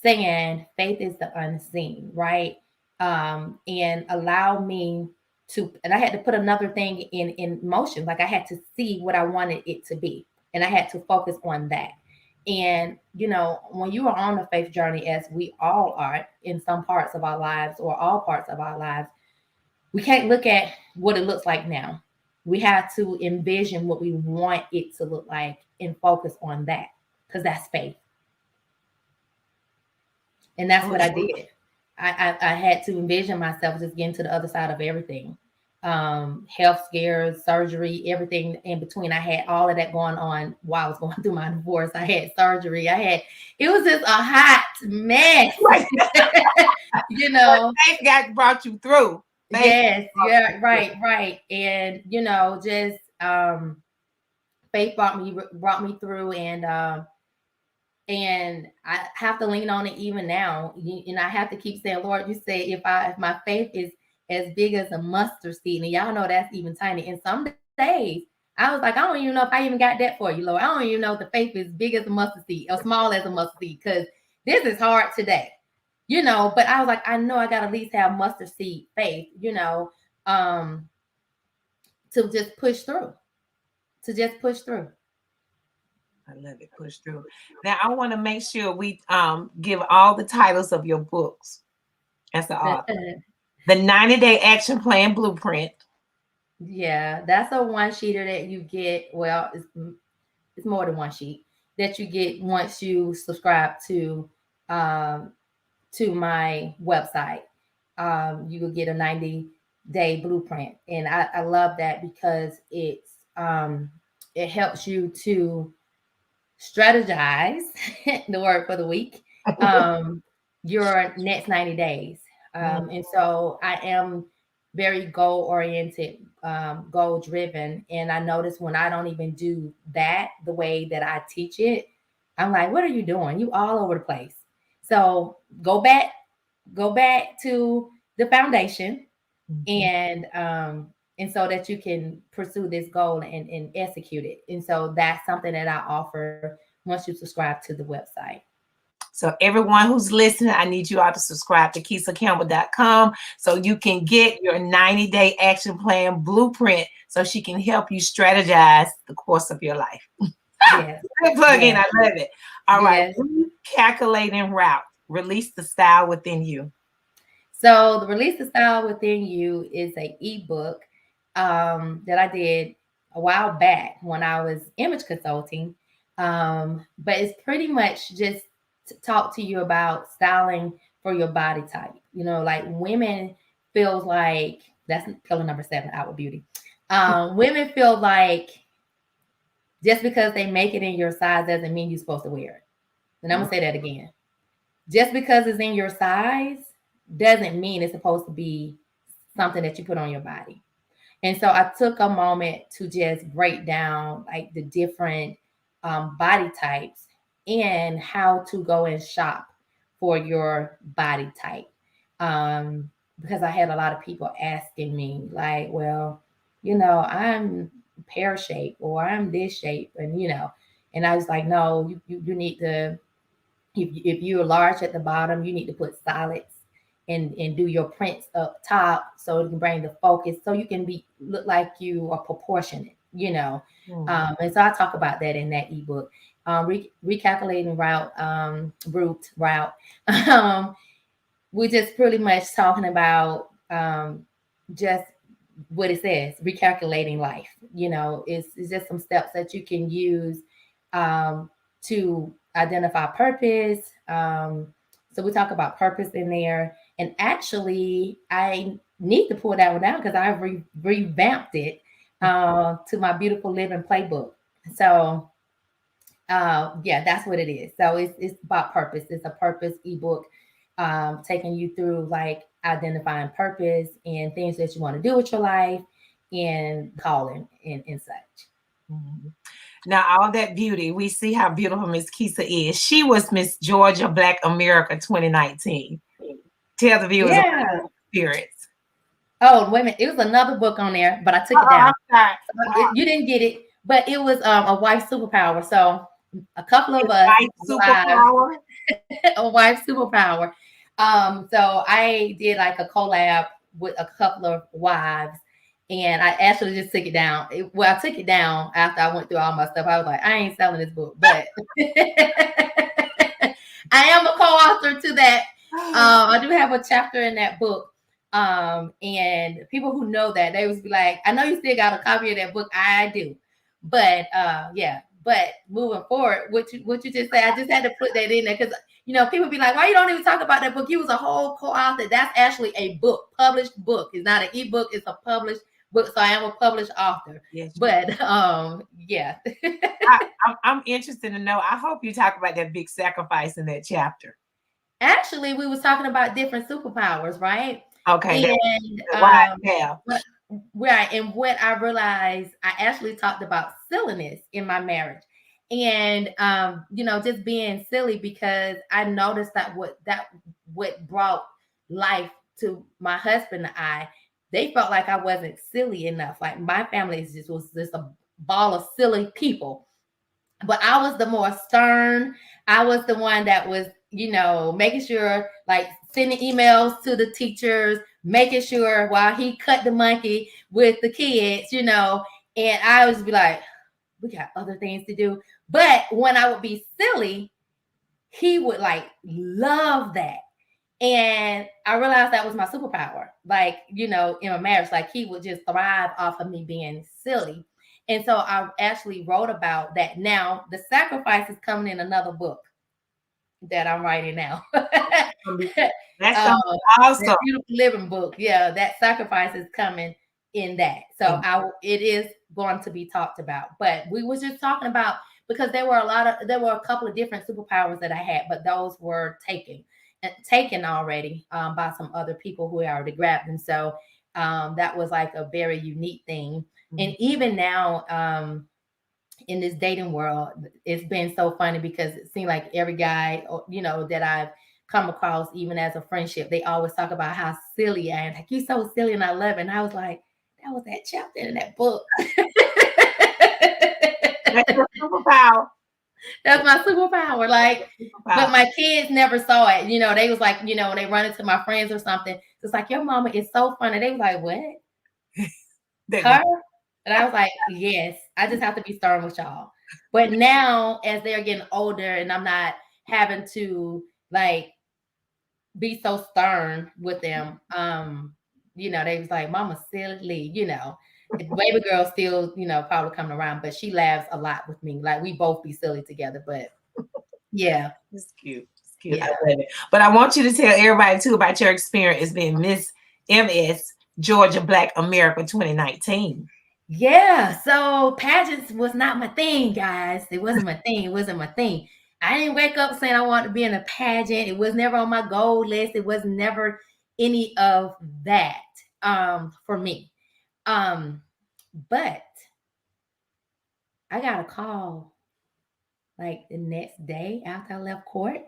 saying faith is the unseen, right? And allow me to, and I had to put another thing in motion. Like I had to see what I wanted it to be, and I had to focus on that. And when you are on a faith journey, as we all are in some parts of our lives or all parts of our lives, we can't look at what it looks like now. We have to envision what we want it to look like and focus on that, because that's faith. And that's what I did. I had to envision myself just getting to the other side of everything. Health scares, surgery, everything in between. I had all of that going on while I was going through my divorce. I had surgery. It was just a hot mess. Right. Faith brought you through. Yes, yeah, right. And just faith brought me through, and I have to lean on it even now. And I have to keep saying, Lord, you say if my faith is as big as a mustard seed, and y'all know that's even tiny. And some days I was like, I don't even know if I even got that for you, Lord. I don't even know if the faith is big as a mustard seed or small as a mustard seed, because this is hard today. But I was like, I know I got to at least have mustard seed faith, to just push through. I love it. Push through. Now I want to make sure we give all the titles of your books. That's the author. The 90-day action plan blueprint. Yeah, that's a one sheeter that you get. Well, it's more than one sheet that you get once you subscribe um, to my website. You will get a 90-day blueprint, and I love that because it helps you to strategize the word for the week, your next 90 days. And so I am very goal oriented, goal driven. And I notice when I don't even do that the way that I teach it, I'm like, what are you doing? You all over the place. So go back to the foundation, and so that you can pursue this goal and execute it. And so that's something that I offer once you subscribe to the website. So everyone who's listening, I need you all to subscribe to KeisaCampbell.com so you can get your 90-day action plan blueprint so she can help you strategize the course of your life. Yes. Plug in, I love it. All right. Calculating route. Release the style within you. So the Release the Style Within You is an ebook that I did a while back when I was image consulting. But it's pretty much just to talk to you about styling for your body type. You know, like women feels like that's pillar number 7, Outward Beauty. Women feel like just because they make it in your size doesn't mean you're supposed to wear it. And I'm gonna say that again. Just because it's in your size doesn't mean it's supposed to be something that you put on your body. And so I took a moment to just break down like the different body types and how to go and shop for your body type. Because I had a lot of people asking me like, well, you know, I'm pear shape or I'm this shape. And, you know, and I was like, no, you need to, if you're large at the bottom, you need to put solids and do your prints up top so it can bring the focus so you can look like you are proportionate, you know. And so I talk about that in that ebook. Recalculating route, we're just pretty much talking about just what it says, recalculating life. You know, it's just some steps that you can use to identify purpose. So we talk about purpose in there. And actually, I need to pull that one down because I revamped it to my Beautiful Living Playbook. So yeah, that's what it is. So it's about purpose. It's a purpose ebook taking you through like identifying purpose and things that you want to do with your life and calling and such. Now, all that beauty, we see how beautiful Miss Keisa is. She was Miss Georgia Black America 2019. Tell the viewers about her experience. Oh, wait a minute. It was another book on there, but I took it down. So you didn't get it, but it was a wife superpower. So a couple of us, a wife superpower. So I did like a collab with a couple of wives, and I actually just took it down. I took it down after I went through all my stuff. I was like, I ain't selling this book, but I am a co-author to that. I do have a chapter in that book. And people who know that, they would be like, I know you still got a copy of that book. I do. But yeah, but moving forward, what you just said, I just had to put that in there because you know, people be like, why you don't even talk about that book? You was a whole co-author. That's actually a book, published book. It's not an ebook, it's a published book. So I am a published author. Yes, but yeah. I'm interested to know. I hope you talk about that big sacrifice in that chapter. Actually, we was talking about different superpowers, right? Okay. And right. And what I realized, I actually talked about silliness in my marriage. And you know, just being silly because I noticed that what brought life to my husband and I, they felt like I wasn't silly enough. Like my family was just a ball of silly people. But I was the more stern. I was the one that was, you know, making sure, like sending emails to the teachers, making sure while he cut the monkey with the kids, you know, and I would be like, we got other things to do. But when I would be silly, he would like love that. And I realized that was my superpower. Like, in a marriage, like he would just thrive off of me being silly. And so I actually wrote about that. Now, the sacrifice is coming in another book that I'm writing now. That's um, awesome. that beautiful living book. Yeah, that sacrifice is coming in that. So it is going to be talked about. But we was just talking about, because there were a couple of different superpowers that I had, but those were taken already by some other people who already grabbed them. So that was like a very unique thing. And even now, in this dating world, it's been so funny because it seemed like every guy, that I've come across, even as a friendship, they always talk about how silly I am. Like, you're so silly, and I love it. And I was like, that was that chapter in that book. That's your superpower. That's my superpower. Like, but my kids never saw it. They was like, when they run into my friends or something, it's like, your mama is so funny. They was like, what? Her? And I was like, yes, I just have to be stern with y'all. But now, as they're getting older and I'm not having to like be so stern with them, they was like, mama silly, The baby girl still, probably coming around, but she laughs a lot with me. Like, we both be silly together, but yeah. It's cute. It's cute. Yeah. I love it. But I want you to tell everybody too about your experience being Miss MS Georgia Black America 2019. Yeah, so pageants was not my thing, guys. It wasn't my thing. It wasn't my thing. I didn't wake up saying I wanted to be in a pageant. It was never on my goal list. It was never any of that for me. But I got a call like the next day after I left court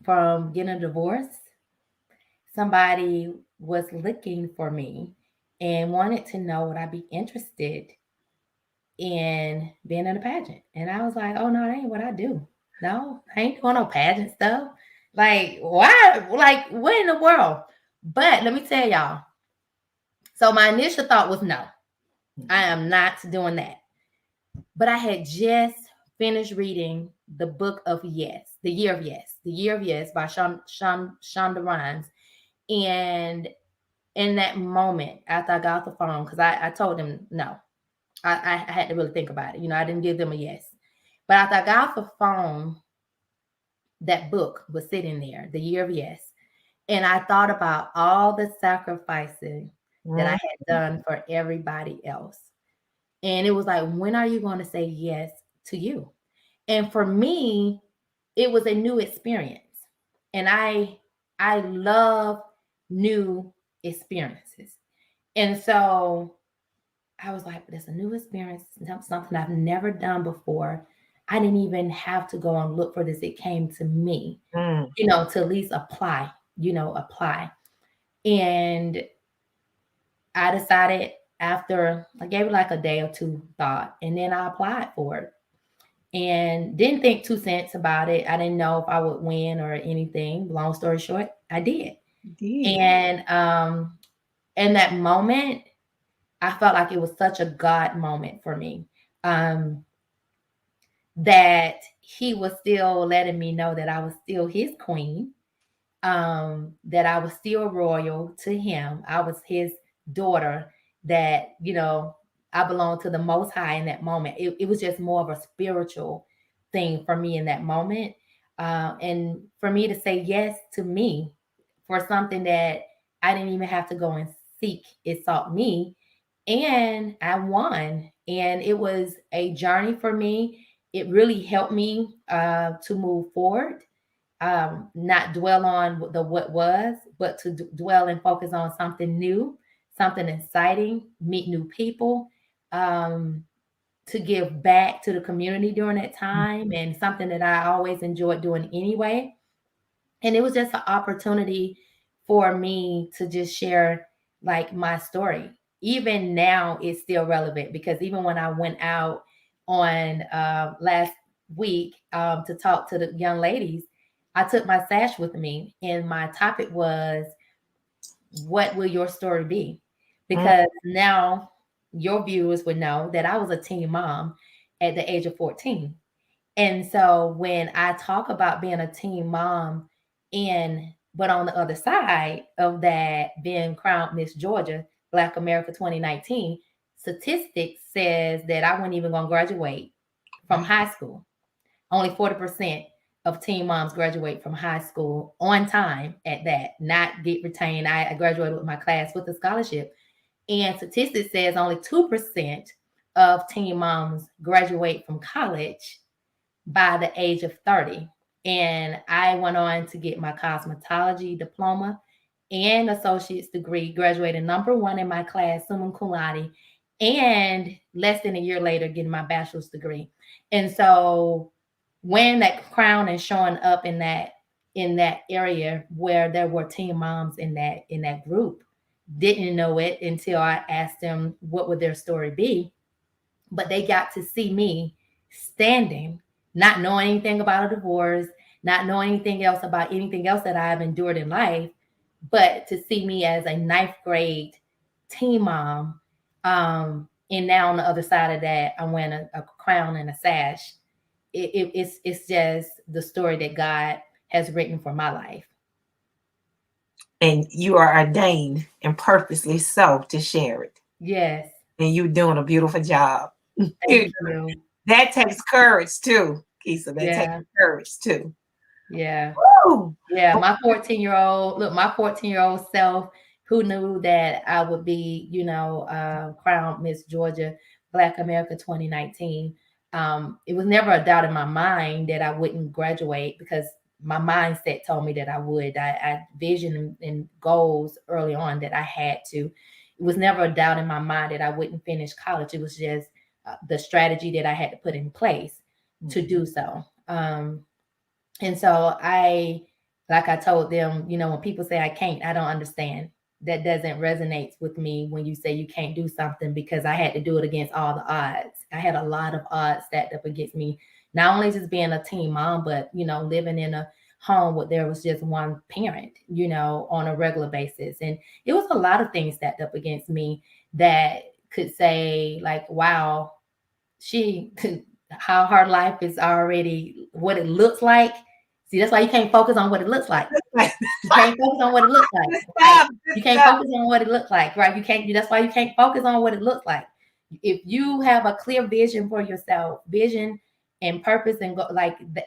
from getting a divorce. Somebody was looking for me and wanted to know would I be interested in being in a pageant. And I was like, oh no, that ain't what I do. No, I ain't doing no pageant stuff. Like, why? Like, what in the world? But let me tell y'all. So my initial thought was no, I am not doing that. But I had just finished reading the book of Yes, The Year of Yes, The Year of Yes by Shonda Rhimes. And in that moment, after I got off the phone, because I told them no, I had to really think about it. I didn't give them a yes. But after I got off the phone, that book was sitting there, The Year of Yes. And I thought about all the sacrificing that I had done for everybody else. And it was like, when are you going to say yes to you? And for me, it was a new experience. And I love new experiences. And so I was like, there's a new experience, something I've never done before. I didn't even have to go and look for this. It came to me, to at least apply. And I decided after, I gave it like a day or two thought, and then I applied for it. And didn't think 2 cents about it. I didn't know if I would win or anything. Long story short, I did. And in that moment, I felt like it was such a God moment for me, that he was still letting me know that I was still his queen, that I was still royal to him. I was his daughter, that, I belonged to the Most High in that moment. It was just more of a spiritual thing for me in that moment. And for me to say yes to me for something that I didn't even have to go and seek, it sought me. And I won. And it was a journey for me. It really helped me to move forward, not dwell on what was, but to dwell and focus on something new, something exciting, meet new people, to give back to the community during that time, and something that I always enjoyed doing anyway. And it was just an opportunity for me to just share like my story. Even now, it's still relevant, because even when I went out on last week to talk to the young ladies, I took my sash with me, and my topic was, what will your story be? Because now your viewers would know that I was a teen mom at the age of 14. And so when I talk about being a teen mom, But on the other side of that, being crowned Miss Georgia, Black America 2019, statistics says that I wasn't even going to graduate from high school. Only 40% of teen moms graduate from high school on time at that, not get retained. I graduated with my class with a scholarship. And statistics says only 2% of teen moms graduate from college by the age of 30. And I went on to get my cosmetology diploma and associate's degree, graduated number one in my class, summa cum laude, and less than a year later, getting my bachelor's degree. And so when that crown is showing up in that area where there were teen moms in that group, didn't know it until I asked them what would their story be. But they got to see me standing, not knowing anything about a divorce, not knowing anything else about anything else that I've endured in life, but to see me as a ninth grade teen mom. And now on the other side of that, I'm wearing a crown and a sash. It's just the story that God has written for my life. And you are ordained and purposely so to share it. Yes. And you're doing a beautiful job. Thank you. That takes courage too, Keisa. That Yeah. takes courage too. Yeah. Woo! Yeah. My 14-year-old self, who knew that I would be, crowned Miss Georgia, Black America 2019. It was never a doubt in my mind that I wouldn't graduate because my mindset told me that I would. I visioned and goals early on that I had to. It was never a doubt in my mind that I wouldn't finish college. It was just the strategy that I had to put in place to do so. And so like I told them, when people say I can't, I don't understand. That doesn't resonate with me when you say you can't do something, because I had to do it against all the odds. I had a lot of odds stacked up against me, not only just being a teen mom, but, living in a home where there was just one parent, on a regular basis. And it was a lot of things stacked up against me that could say like, wow, how her life is already what it looks like. See, that's why you can't focus on what it looks like. You can't focus on what it looks like. Right? You can't focus on what it looks like, right? That's why you can't focus on what it looks like. If you have a clear vision for yourself, vision and purpose, and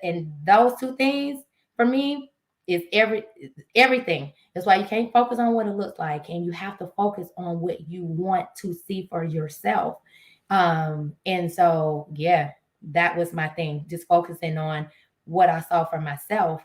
and those two things for me is everything. That's why you can't focus on what it looks like, and you have to focus on what you want to see for yourself. And so, yeah, that was my thing, just focusing on what I saw for myself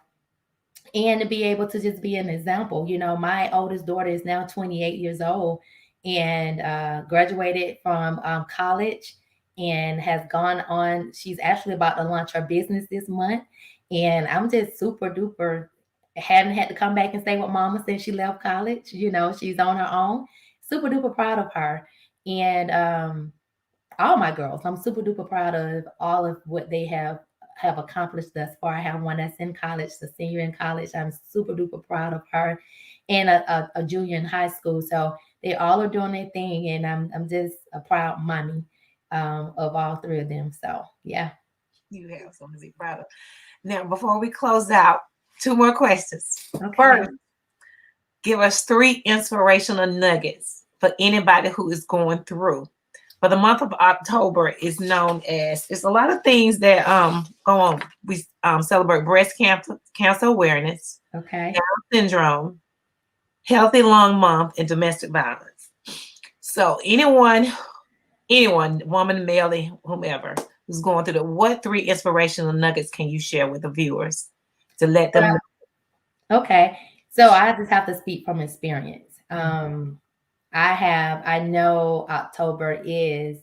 and to be able to just be an example. My oldest daughter is now 28 years old and graduated from college and has gone on. She's actually about to launch her business this month. And I'm just super duper, hadn't had to come back and stay with mama since she left college. She's on her own. Super duper proud of her. And all my girls, I'm super duper proud of all of what they have accomplished thus far. I have one that's in college, the senior in college. I'm super duper proud of her, and a junior in high school. So they all are doing their thing, and I'm just a proud mommy of all three of them. So yeah. You have something to be proud of. Now, before we close out, 2 more questions. Okay. First, give us 3 inspirational nuggets for anybody who is going through. For the month of October is known as, it's a lot of things that go on. We celebrate breast cancer awareness, Okay. Down syndrome, healthy lung month, and domestic violence. So anyone, woman, male, whomever, who's going through what 3 inspirational nuggets can you share with the viewers to let them know? Okay. So I just have to speak from experience. I know October is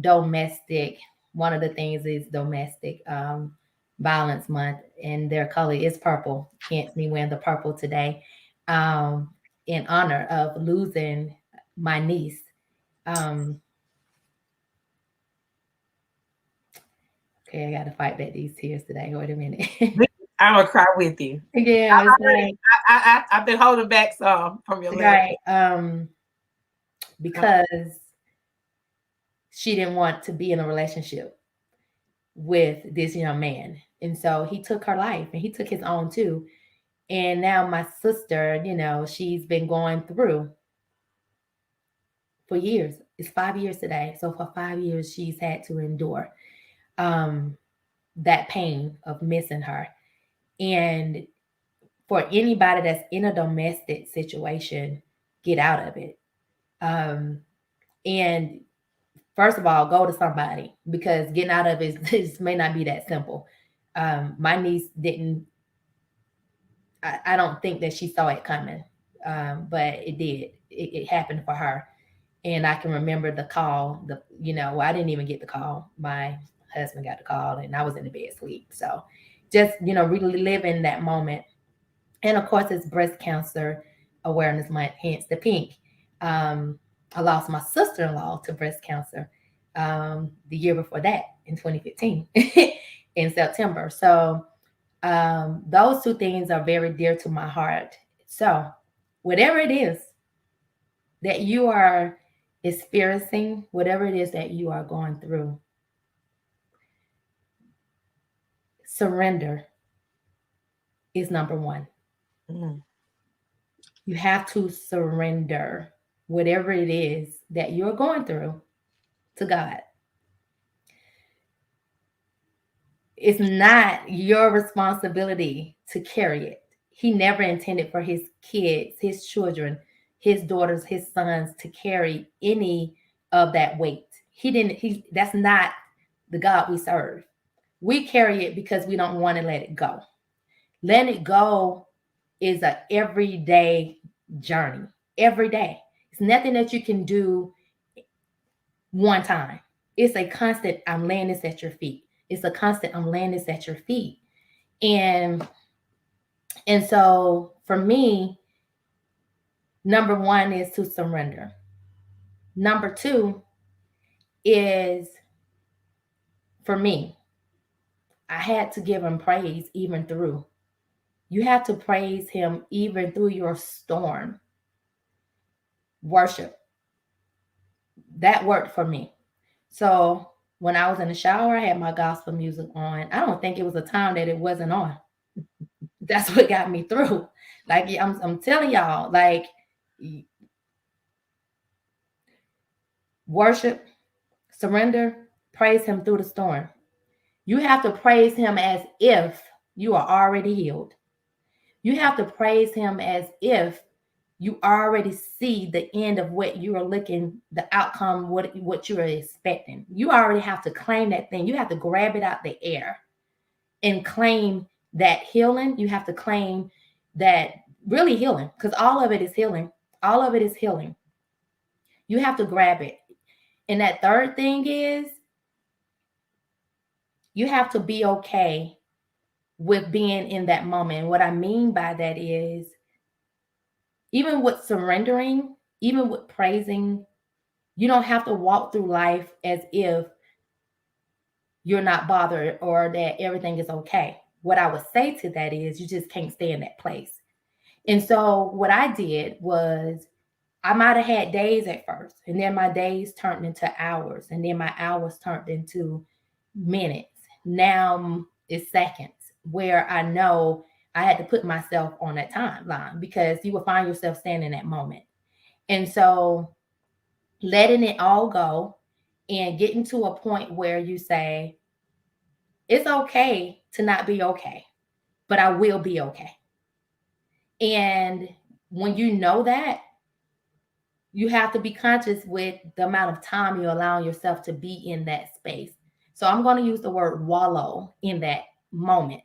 domestic. One of the things is domestic violence month, and their color is purple. Hence me wearing the purple today, in honor of losing my niece. Okay, I got to fight back these tears today. Wait a minute. I'm gonna cry with you. Yeah, I've been holding back some from your right. Because she didn't want to be in a relationship with this young man. And so he took her life, and he took his own too. And now my sister, she's been going through for years. It's 5 years today. So for 5 years, she's had to endure um, that pain of missing her. And for anybody that's in a domestic situation, get out of it. Um, and first of all, go to somebody, because getting out of it may not be that simple. My niece didn't, I don't think that she saw it coming, but it did. It happened for her. And I can remember the call, I didn't even get the call. My husband got the call and I was in the bed asleep. So just, really living that moment. And of course, it's Breast Cancer Awareness Month, hence the pink. I lost my sister-in-law to breast cancer the year before that, in 2015, in September. So those two things are very dear to my heart. So whatever it is that you are experiencing, whatever it is that you are going through, surrender is number one. Mm. You have to surrender whatever it is that you're going through to God. It's not your responsibility to carry it. He never intended for his kids, his children, his daughters, his sons to carry any of that weight. That's not the God we serve. We carry it because we don't want to let it go. Letting it go is a everyday journey. Every day. It's nothing that you can do one time. It's a constant, I'm laying this at your feet. It's a constant, I'm laying this at your feet. And so for me, number one is to surrender. Number two is, for me, I had to give him praise even through. You have to praise him even through your storm. Worship. That worked for me. So when I was in the shower, I had my gospel music on. I don't think it was a time that it wasn't on. That's what got me through. Like I'm telling y'all, like, worship, surrender, praise him through the storm. You have to praise him as if you are already healed. You have to praise him as if you already see the end of what you are looking, the outcome, what you are expecting. You already have to claim that thing. You have to grab it out the air and claim that healing. You have to claim that really healing, because all of it is healing. All of it is healing. You have to grab it. And that third thing is, you have to be okay with being in that moment. And what I mean by that is, even with surrendering, even with praising, you don't have to walk through life as if you're not bothered or that everything is okay. What I would say to that is, you just can't stay in that place. And so what I did was, I might have had days at first, and then my days turned into hours, and then my hours turned into minutes. Now it's seconds, where I know I had to put myself on that timeline, because you will find yourself standing in that moment. And so letting it all go and getting to a point where you say, it's okay to not be okay, but I will be okay. And when you know that, you have to be conscious with the amount of time you allow yourself to be in that space. So I'm going to use the word wallow in that moment.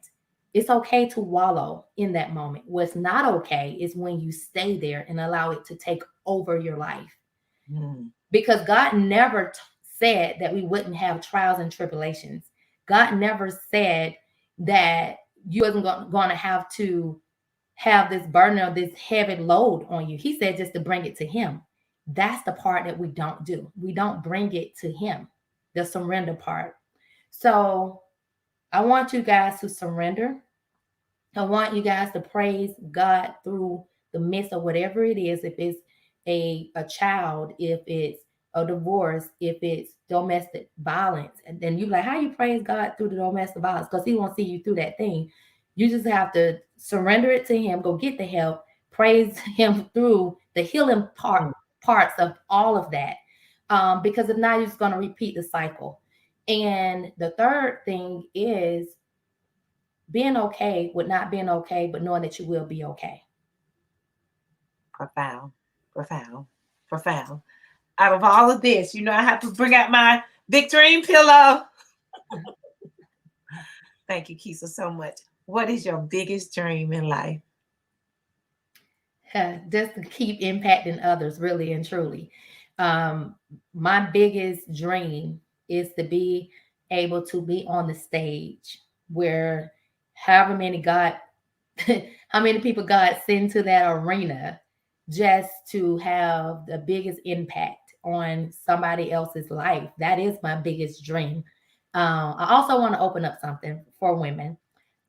It's okay to wallow in that moment. What's not okay is when you stay there and allow it to take over your life. Because God never said that we wouldn't have trials and tribulations. God never said that you wasn't going to have this burden or this heavy load on you. He said just to bring it to him. That's the part that we don't do. We don't bring it to him, the surrender part. So I want you guys to surrender. I want you guys to praise God through the midst of whatever it is. If it's a child, if it's a divorce, if it's domestic violence, and then you like, how you praise God through the domestic violence? Because he won't see you through that thing. You just have to surrender it to him, go get the help, praise him through the healing parts of all of that. Because if not, you're just going to repeat the cycle. And the third thing is being okay with not being okay, but knowing that you will be okay. Profound, profound, profound. Out of all of this, I have to bring out my big dream pillow. Thank you, Keisa, so much. What is your biggest dream in life? Just to keep impacting others, really and truly. My biggest dream is to be able to be on the stage where however many how many people God send to that arena, just to have the biggest impact on somebody else's life. That is my biggest dream. I also want to open up something for women.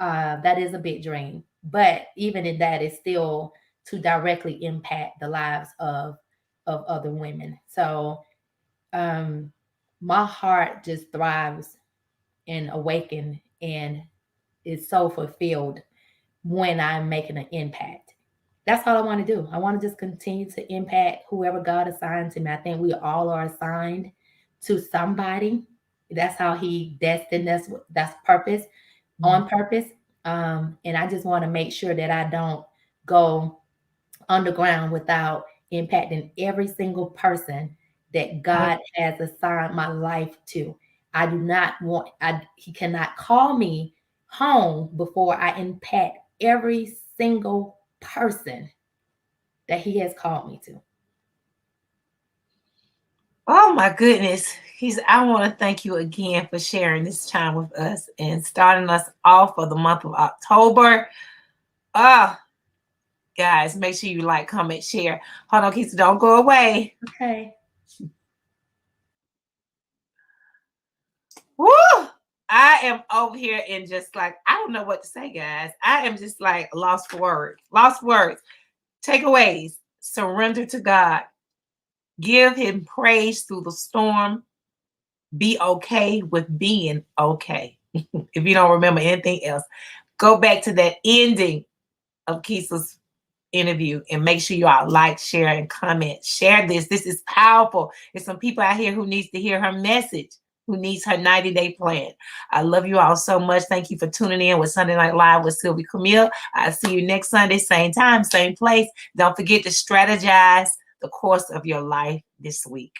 That is a big dream. But even in that, it's still to directly impact the lives of other women. So my heart just thrives and awaken and is so fulfilled when I'm making an impact. That's all I want to do. I want to just continue to impact whoever God assigned to me. I think we all are assigned to somebody. That's how he destined us. That's purpose, on purpose. And I just want to make sure that I don't go underground without impacting every single person that God has assigned my life to. I do not want, he cannot call me home before I impact every single person that he has called me to. Oh my goodness. I want to thank you again for sharing this time with us and starting us off for the month of October. Guys, make sure you like, comment, share. Hold on, Keisa, don't go away. Okay. Woo! I am over here and just like, I don't know what to say, guys. I am just like lost for words. Lost words. Takeaways. Surrender to God. Give him praise through the storm. Be okay with being okay. If you don't remember anything else, go back to that ending of Keisa's interview and make sure you all like, share, and comment. Share this. This is powerful. There's some people out here who needs to hear her message, who needs her 90-day plan. I love you all so much. Thank you for tuning in with Sunday Night Live with Sylvia Camille. I'll see you next Sunday, same time, same place. Don't forget to strategize the course of your life this week.